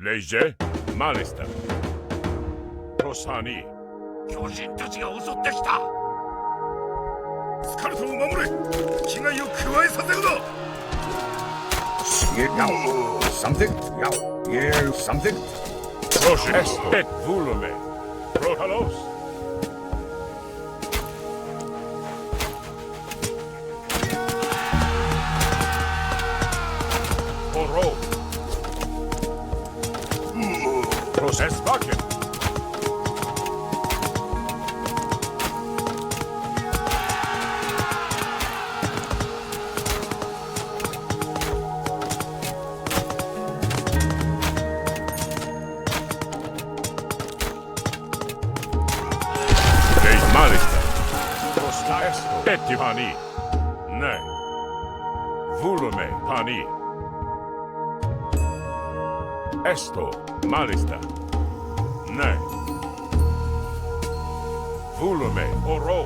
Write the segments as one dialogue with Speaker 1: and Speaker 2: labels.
Speaker 1: レイジェマリスタロサニ
Speaker 2: 巨人たちが襲ってきた。スカルトを守れ。危害を加えさせるな。
Speaker 3: Yao, something. Yao, yeah, something.
Speaker 1: Proszę, esto, et volume. Prohalos. Oro. Proces vaken. Etti pani. Ne. Volume pani. Esto malista. Ne. Volume oro.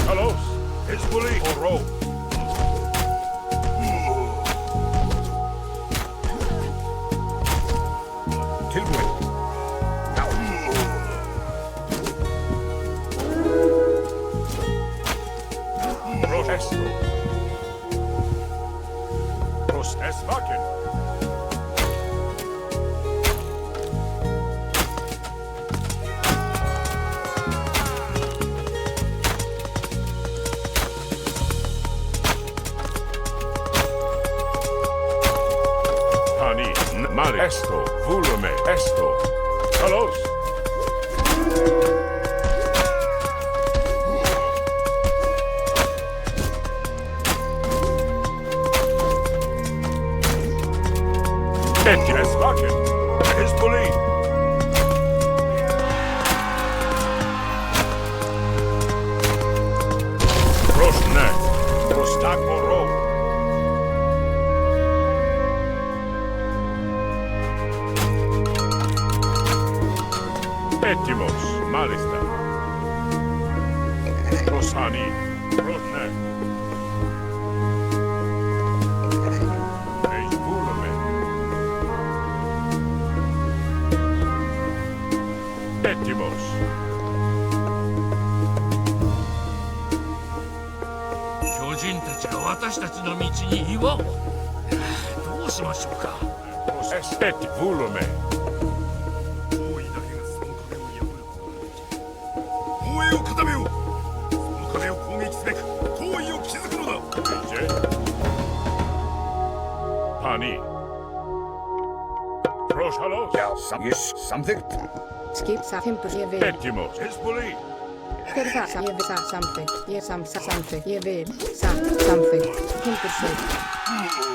Speaker 1: Kalos. Hezbollah oro.
Speaker 3: Tilbury.
Speaker 1: Esto. Prost es vaken. Pani, mali. Esto, volume, esto. Kalos. Etti es vaken. Hezbollah. Prošne. Prostak oro. Ettimos. Malista. Prosani. Prošne. Ettimos.
Speaker 2: 巨人たちが私たちの道に岩を。どうしましょうか。
Speaker 1: Etti volume.
Speaker 2: 包囲だけがその壁を破ることができる。防衛を固めよう。その壁を攻撃すべく包囲を築くのだ。
Speaker 1: Pani. Proshalos.
Speaker 3: Yao, yes, something.
Speaker 4: Skip simple EV.
Speaker 1: Ettimos.
Speaker 2: Hezbollah.
Speaker 4: Persa something. Yes, something. EV. Something. Simple.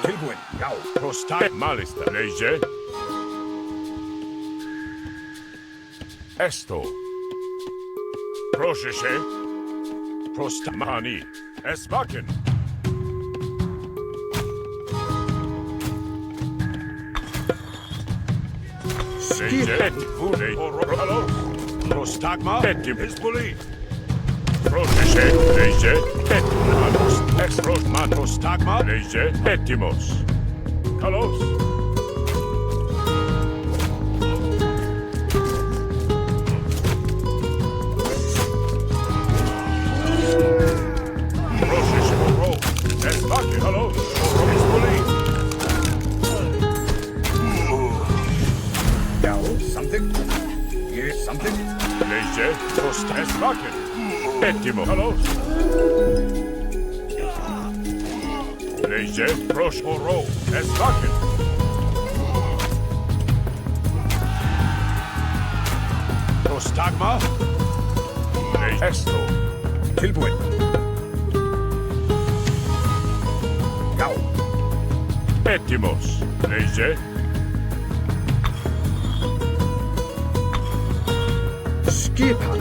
Speaker 3: Tilbury. Yao.
Speaker 1: Prostak malista. Leje. Esto. Prošeše. Prostamani. Esvaken. Leje. Et vule. Orohalos. Prostagma. Ettim. Hezbollah. Prošeše. Leje. Et nanos. Exprosman. Prostagma. Leje. Ettimos. Kalos. Prošeše. Oro. Esvaken. Kalos. Oro. Hezbollah.
Speaker 3: Yao, something. Yes, something.
Speaker 1: Leje. Prostas vaken. Ettimo. Kalos. Leje. Proš oro. Esvaken. Prostagma. Leje. Esto.
Speaker 3: Tilbury. Yao.
Speaker 1: Ettimos. Leje.
Speaker 3: Skipan.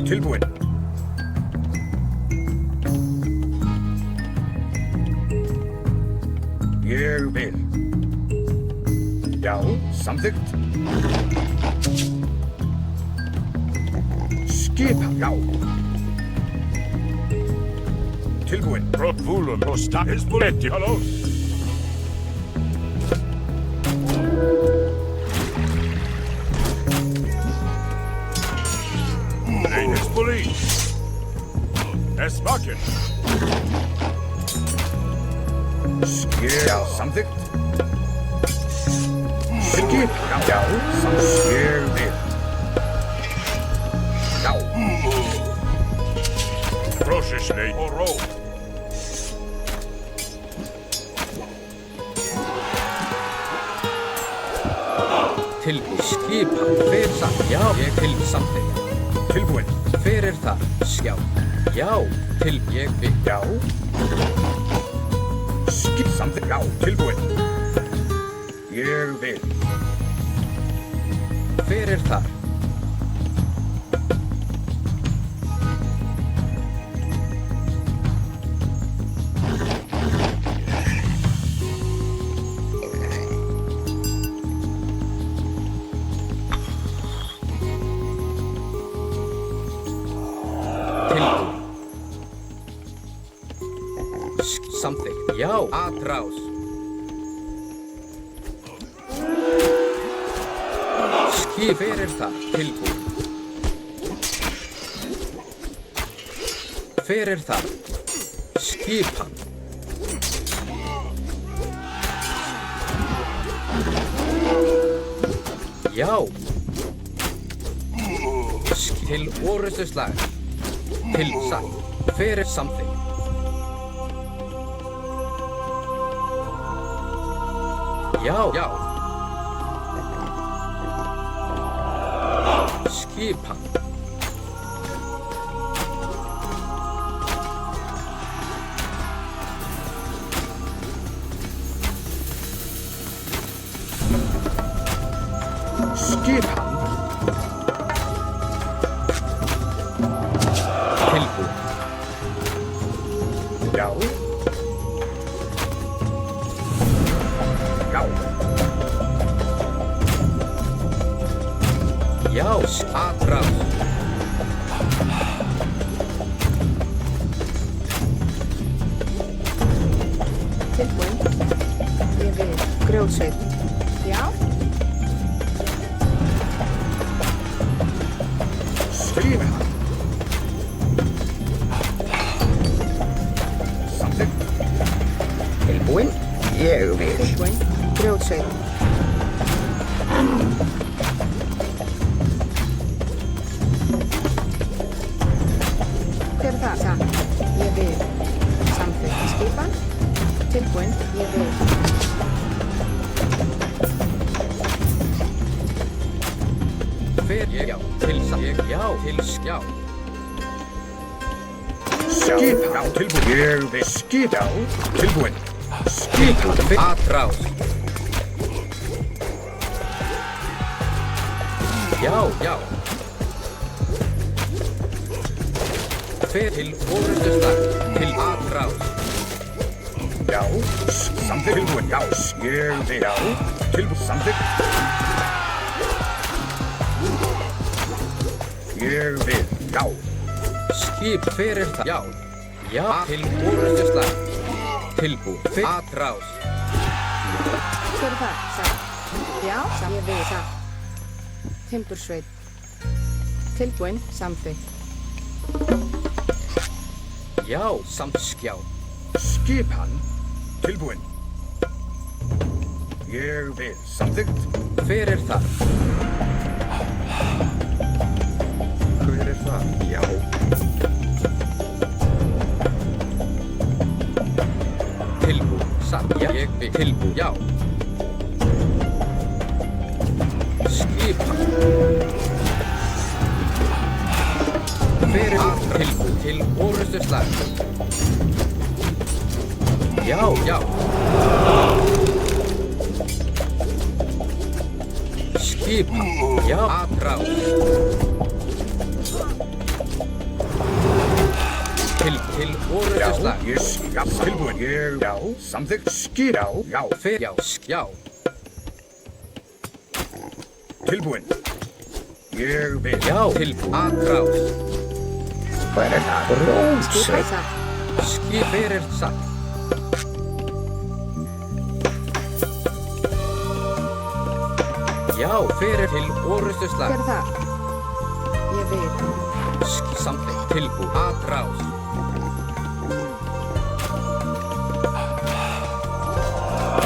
Speaker 3: Tilbury. Ég vil. Já, samþykkt. Skipan, já. Tilbúinn.
Speaker 1: Profulum og staðisbúletti. Halló? Staðisbúli. Esvakin.
Speaker 3: Já, samþykkt. Skip, já, samþykkt. Ég vil. Já.
Speaker 1: Prosesni og ró.
Speaker 5: Tilbúið. Skipan. Hver samt? Já. Ég til samþykja.
Speaker 3: Tilbúinn.
Speaker 5: Hver er það? Já. Já. Til ég vil.
Speaker 3: Já. Skip, samþykkt. Já, tilbúinn. Ég vil.
Speaker 5: Hver er það? Samþykkt. Já. Atrás. Skip. Hver er það? Tilbúið. Hver er það? Skipan. Já. Til orustu slag. Til satt. Hver er samþykkt? Já, já. Skipan.
Speaker 3: Skipan.
Speaker 5: Tilbúið.
Speaker 3: Já. Já.
Speaker 5: Já, atrás.
Speaker 4: Tilbúinn. Ég vil. Grjótsveit. Já.
Speaker 3: Skipan. Samþykkt. Tilbúinn. Ég vil.
Speaker 4: Tilbúinn. Grjótsveit. Hver er það? Samt. Ég vil. Samþykkt. Skipan. Tilbúinn. Ég vil.
Speaker 5: Hver ég já. Til satt. Ég já. Til skjá.
Speaker 3: Skipan. Já, tilbúinn. Ég vil. Skipan. Tilbúinn. Skipan.
Speaker 5: Atrás. Já, já. Hver til orustu slag. Til atrás.
Speaker 3: Já. Samþykkt. Tilbúinn. Já. Ég vil. Já. Tilbúinn. Samþykkt. Ég vil. Já.
Speaker 5: Skip. Hver er það? Já. Já. Til orustu slag. Tilbúið. Atrás.
Speaker 4: Hver er það? Samt. Já. Samt. Ég vil. Samt. Timbursveit. Tilbúinn. Samþykkt.
Speaker 5: Já. Samt skjá.
Speaker 3: Skipan. Tilbúinn. Ég vil. Samþykkt.
Speaker 5: Hver er það? Hver er það? Já. Tilbúið. Samt. Já. Ég vil. Tilbúið. Já. Skipan. Hver er það? Tilbúið. Til orustu slag. Já, já. Skipan. Já. Atrás. Til
Speaker 3: Já,
Speaker 5: orustuslag.
Speaker 3: ég skap tilbúin. Já, samþykkt. Skip. Já,
Speaker 5: Fer, já, já.
Speaker 3: tilbúin. Ég vil.
Speaker 5: Já, tilbúið. Atrás.
Speaker 3: Hver það? Rótsveit.
Speaker 4: Satt.
Speaker 5: Skip fyrir satt. Já, fyrir til orustuslag.
Speaker 4: Hver er það? Ég vil.
Speaker 5: Samþykkt. Tilbúið. Atrás.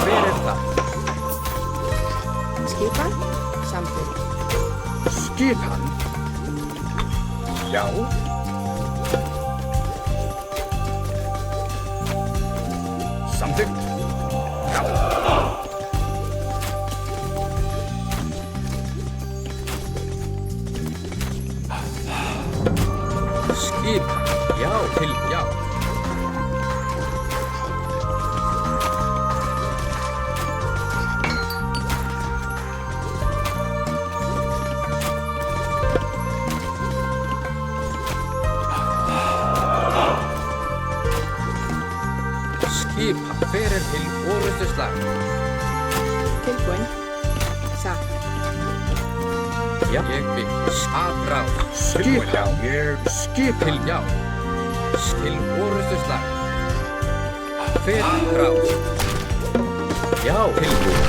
Speaker 5: Fyrir það.
Speaker 4: Skipan. Samþykkt.
Speaker 3: Skipan. Já. Samþykkt. Já.
Speaker 5: Skip. Já, til, já. Skip fyrir til orustuslag.
Speaker 4: Tilbúin. Satt.
Speaker 5: Já, ég vil. Atrás.
Speaker 3: Skip. Já, ég skipan.
Speaker 5: Til, já. Til orustuslag. Fyrir atrás. Já, tilbúið.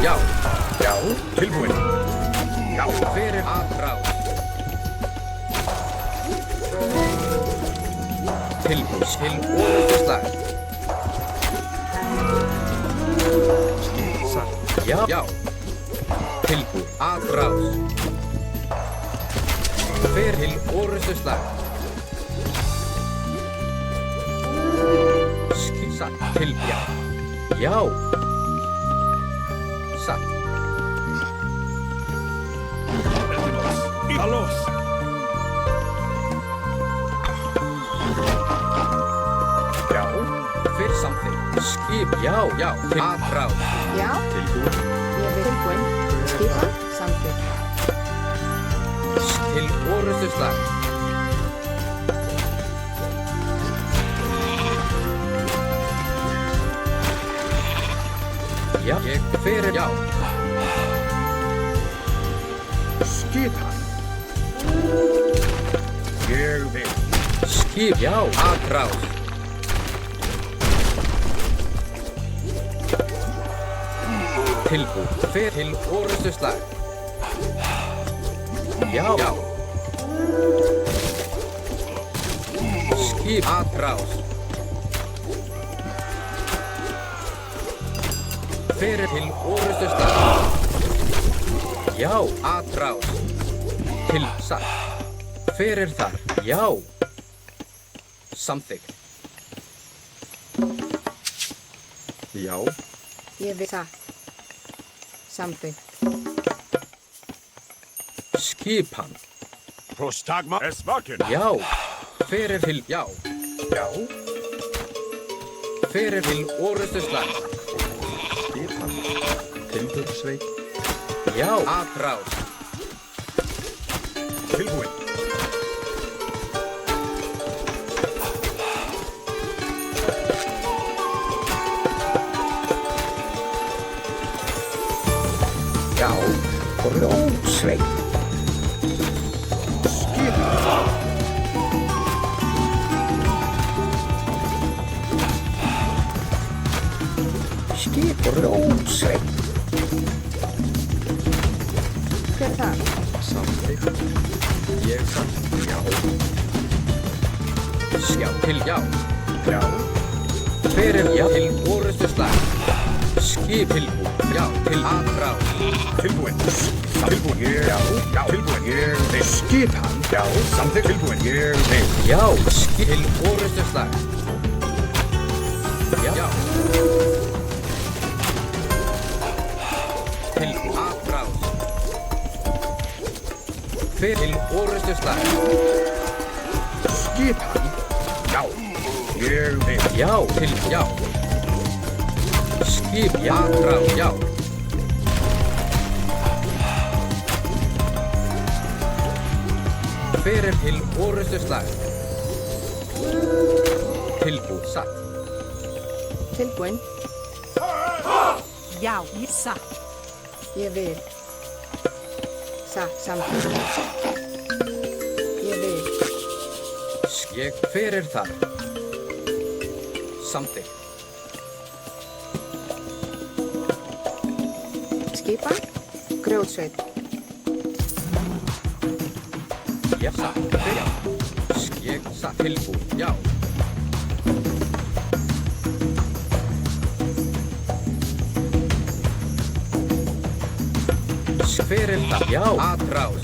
Speaker 5: Já,
Speaker 3: Já, tilbúin. Já,
Speaker 5: fyrir atrás. Tilbúið. Til orustuslag. Já, já. Tilbúið. Atrás. Fyrir til orustuslag. Satt. Til, já. Já. Satt.
Speaker 2: Allos.
Speaker 3: já,
Speaker 5: Fyrir samþykkt. Skip, já, já. Til atrás.
Speaker 4: Já.
Speaker 3: tilbúin.
Speaker 4: Ég vil. Tilbúin. Skipan. Samþykkt.
Speaker 5: Til orustuslag. Já, ég fyrir, já.
Speaker 3: Skipan. Ég vil.
Speaker 5: Skip, já. Atrás. Tilbúið. Fyrir til orustuslag. Já, já. Skip, atrás. Fyrir til orustuslag. Já, atrás. Til satt. Fyrir þar. Já. Samþykkt. Já.
Speaker 4: Ég vil. Satt. Samþykkt.
Speaker 5: Skipan.
Speaker 2: Prostagma.
Speaker 1: Es vaken.
Speaker 5: Já. Fyrir til, já.
Speaker 3: Já,
Speaker 5: Fyrir til orustuslag.
Speaker 3: skipan. Timbursveit.
Speaker 5: Já, atrás.
Speaker 3: Tilbúin. Já, rótsveit. Skipan. Skip rótsveit.
Speaker 4: Hver er það?
Speaker 3: Samþykkt.
Speaker 5: Ég satt.
Speaker 3: Já,
Speaker 5: Já, til, já.
Speaker 3: já,
Speaker 5: Fyrir, já. Til orustuslag. Skip tilbúið. Já, til atrás.
Speaker 3: tilbúin. Tilbúin. Já, já, tilbúin. Ég vil. Skipan. Já, samþykkt. Tilbúin. Ég vil.
Speaker 5: Já, skip til orustuslag. Já, já. Til atrás. Fyrir til orustuslag.
Speaker 3: Skipan. Já, ég vil.
Speaker 5: Já, til, já. Skip, já, atrás, já. Fyrir til orustuslag. Tilbúið, satt.
Speaker 4: Tilbúin.
Speaker 6: Já, ég satt.
Speaker 4: Ég vil. Samþykkt. Ég vil.
Speaker 5: Ég fyrir það. Samþykkt.
Speaker 4: Skipan. Grjótsveit.
Speaker 5: Já, satt. Já. Ég satt. Tilbúið, já. Fyrir það, já. Atrás.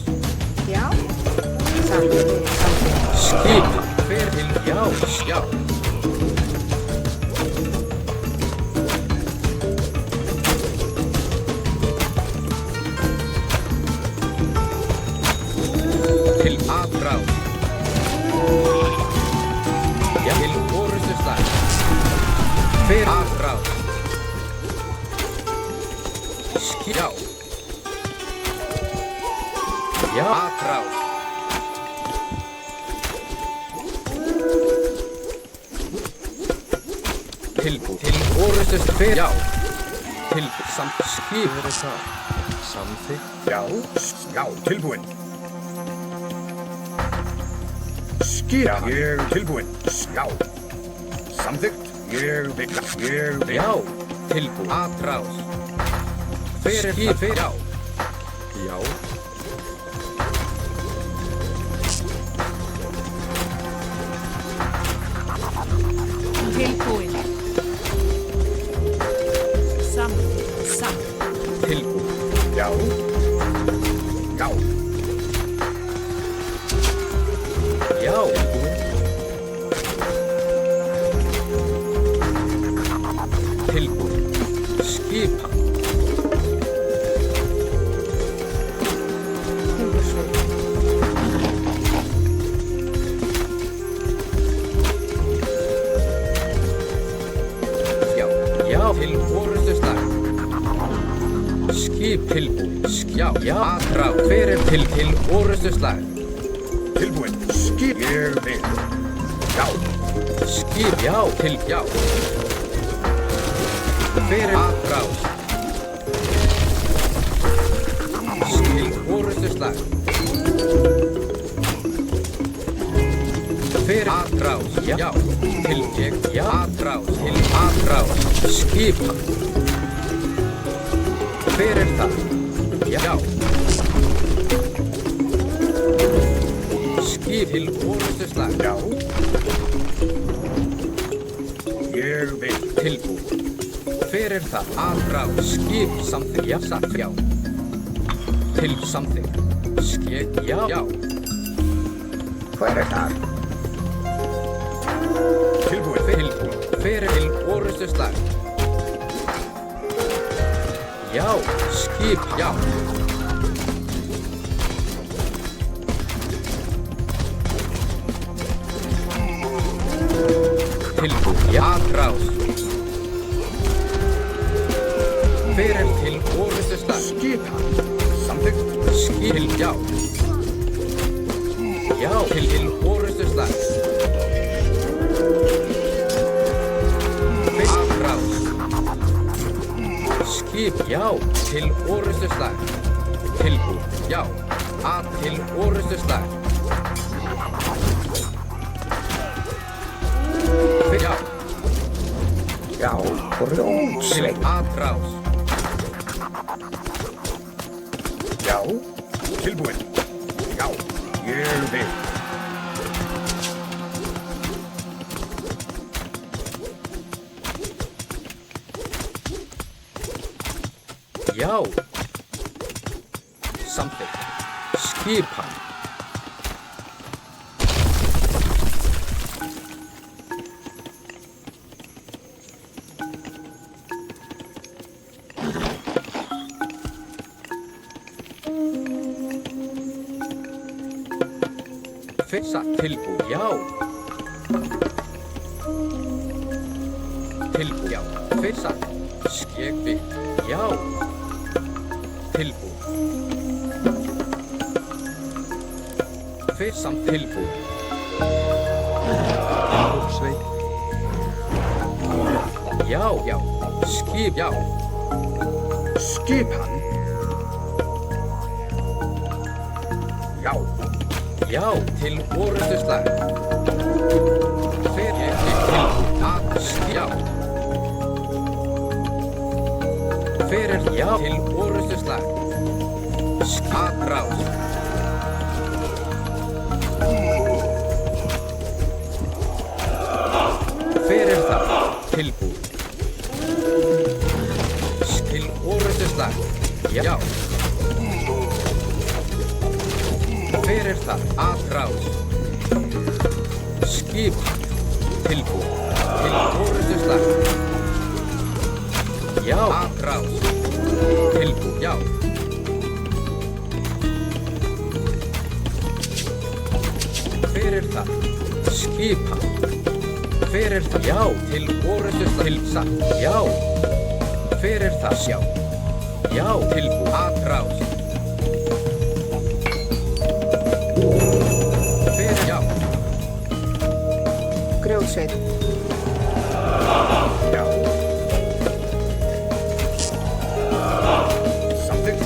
Speaker 4: Já. Samþykkt.
Speaker 5: Skipið. Fyrir til, já. Já. Til atrás. Já. Til orustuslag. Fyrir atrás. Já. Já, atrás. Tilbúið. Til orustust fyrir. Já. Tilbúið. Samt skip. Fyrir það. Samþykkt.
Speaker 3: Já, tilbúin. Skip. Ég tilbúin. Já. Samþykkt. Ég vil.
Speaker 5: Já. Tilbúið. Atrás. Fyrir skip. Fyrir. Já. Já.
Speaker 6: Tilbúin. Satt.
Speaker 5: Tilbúið.
Speaker 3: Já. Já.
Speaker 5: Já. Tilbúið. Tilbúið. Skipa.
Speaker 4: Timbursveit.
Speaker 5: Já. Já. Til orustuslag. Skip tilbúið. Já. Já. Atrás. Fyrir til orustuslag.
Speaker 3: Tilbúin. Skip. Ég vil. Já.
Speaker 5: Skip. Já. Til. Já. Fyrir atrás. Til orustuslag. Fyrir atrás. Já. Til ég. Já. Atrás. Til atrás. Skipa. Fyrir það. Já. Skip til orustuslag.
Speaker 3: Já. Ég vil.
Speaker 5: Tilbúið. Fyrir það. Atrás. Skip. Samþykkt. Já. Satt. Já. Til samþykkt. Skip. Já. Já.
Speaker 3: Hver það? Tilbúin.
Speaker 5: Tilbúið. Fyrir til orustuslag. Já. Skip. Já. Tilbúið. Já. Atrás. Fyrir til orustuslag.
Speaker 3: Skipa. Samþykkt.
Speaker 5: Skil. Já. Já. Til orustuslag. Atrás. Skip. Já. Til orustuslag. Tilbúið. Já. Til orustuslag. Já.
Speaker 3: Já.
Speaker 5: Til
Speaker 3: Grjótsveit.
Speaker 5: atrás.
Speaker 3: Já. Tilbúin. Já. Ég vil.
Speaker 5: Já. Samþykkt. Skipan. Fyrsta tilbúið. Já. Tilbúið. Já. Fyrsta. Skegvi. Já. Tilbúið. Fyrir samt tilbúið. Sveit. Já, já. Skip, já.
Speaker 3: Skipan. Já.
Speaker 5: Já, til orustuslag. Fyrir tilbúið. Að já. Fyrir já, til orustuslag. Skatrás. Fyrir það, tilbúið. Til orustuslag. Já. Fyrir það, atrás. Skip. Tilbúið. Til orustuslag. Já. Atrás. Tilbúið. Já. Fyrir það, skipa. Fyrir það, já. Til orustuslag. Til satt, já. Fyrir það, sjá. Já, tilbúið. Atrás. Fyrir, já.
Speaker 4: Grjótsveit.
Speaker 3: Já. Samþykkt.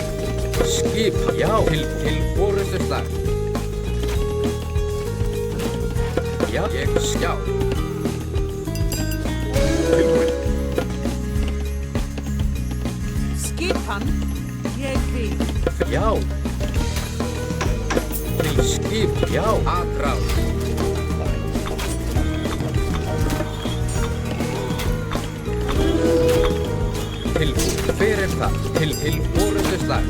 Speaker 5: Skipa, já. Til orustuslag. Já, ég skjá.
Speaker 3: Tilbúið.
Speaker 6: Skipan. Ég vil.
Speaker 5: Já. Til skip, já. Atrás. Tilbúið. Fyrir það. Til orustuslag.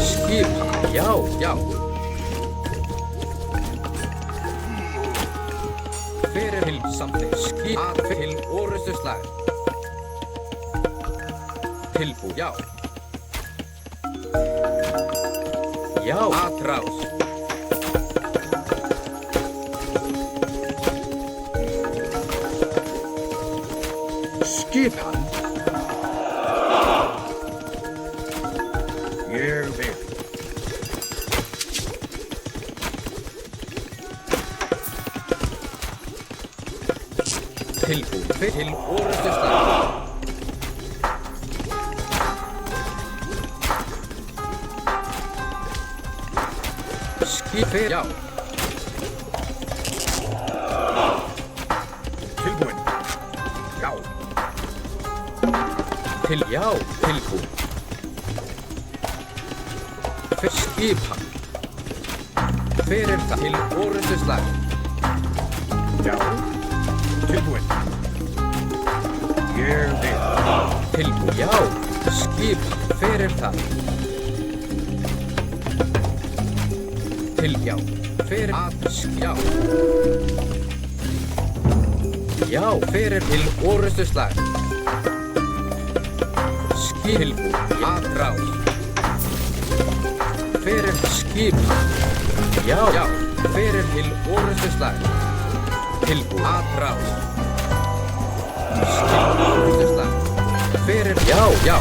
Speaker 5: Skipa, já, já. Fyrir til samþykkt. Skip, til orustuslag. Tilbúið, já. Já, atrás.
Speaker 3: Skipan. Ég vil.
Speaker 5: Tilbúið. Til orustuslag. Skip, já.
Speaker 3: Tilbúið. Já.
Speaker 5: Til, já, tilbúið. Fyrir skipan. Fyrir það. Til orustuslag.
Speaker 3: Já. Tilbúið. Ég vil.
Speaker 5: Tilbúið, já. Skipan. Fyrir það. Til, já. Fyrir að, já. Já, fyrir til orustuslag. Tilbúið, atrás. Fyrir skip. Já, já. Fyrir til orustuslag. Tilbúið, atrás. Skip, orustuslag. Fyrir, já, já.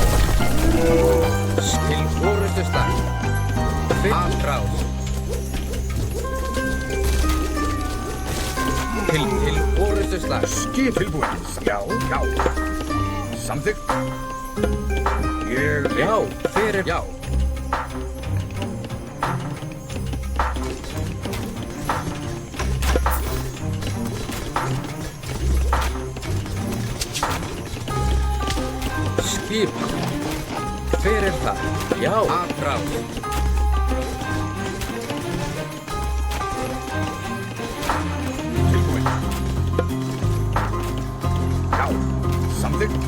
Speaker 5: Til orustuslag. Fyrir atrás. Til orustuslag.
Speaker 3: Skip tilbúið. Já, já. Samþykkt. Ég vil.
Speaker 5: Já, fyrir, já. Skip. Fyrir það. Já, atrás.
Speaker 3: Tilbúið. Já. Samþykkt.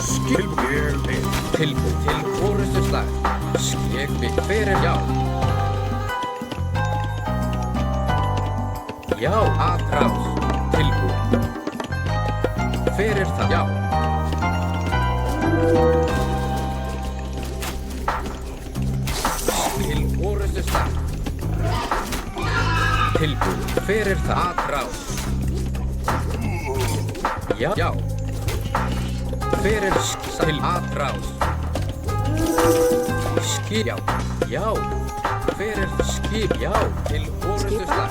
Speaker 3: Skip. Ég vil.
Speaker 5: Tilbúið til orustuslag. Ég vil fyrir, já. Já, atrás. Tilbúið. Fyrir það, já. Til orustuslag. Tilbúið. Fyrir það, atrás. Já, já. Fyrir til atrás. Skip, já, já. Fyrir skip, já, til orrustuslag.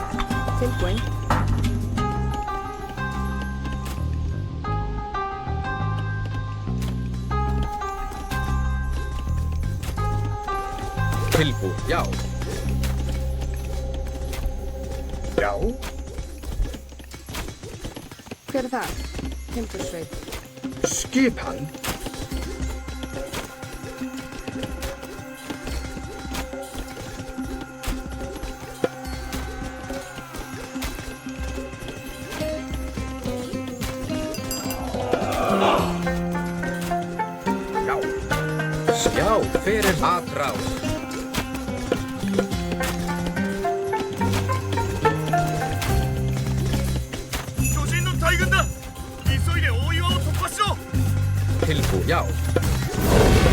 Speaker 4: Tilbúin.
Speaker 5: Tilbúin, já.
Speaker 3: Já.
Speaker 4: Hver er það? Timbursveit.
Speaker 3: Skipan. Já.
Speaker 5: Já, fyrir atrás. Tilbúin, já.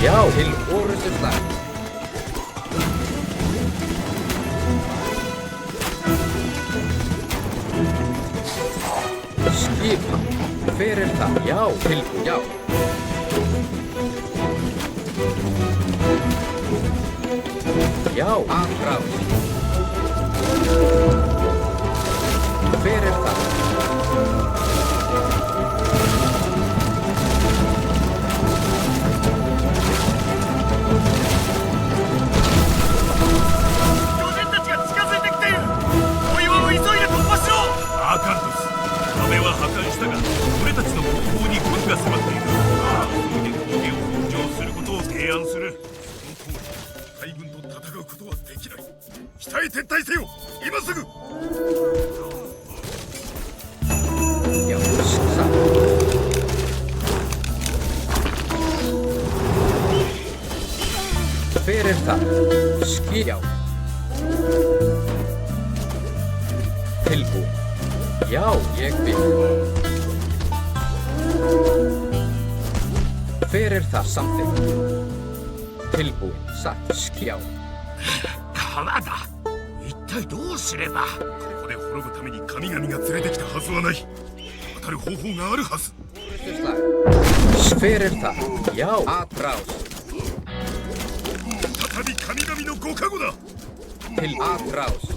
Speaker 5: Já, til orrustuslag. Skipan. Fyrir það, já. Tilbúin, já. Já, atrás. Fyrir það. Já, satt. Fyrir það. Skip, já. Tilbúin. Já, ég vil. Fyrir það samþykkt. Tilbúin, satt, skjá.
Speaker 2: 川だ。一体どうすれば。ここで滅ぶために神々が連れてきたはずはない。当たる方法があるはず。
Speaker 5: Fyrir það, já, atrás.
Speaker 2: 再び神々のご加護だ。
Speaker 5: Til atrás.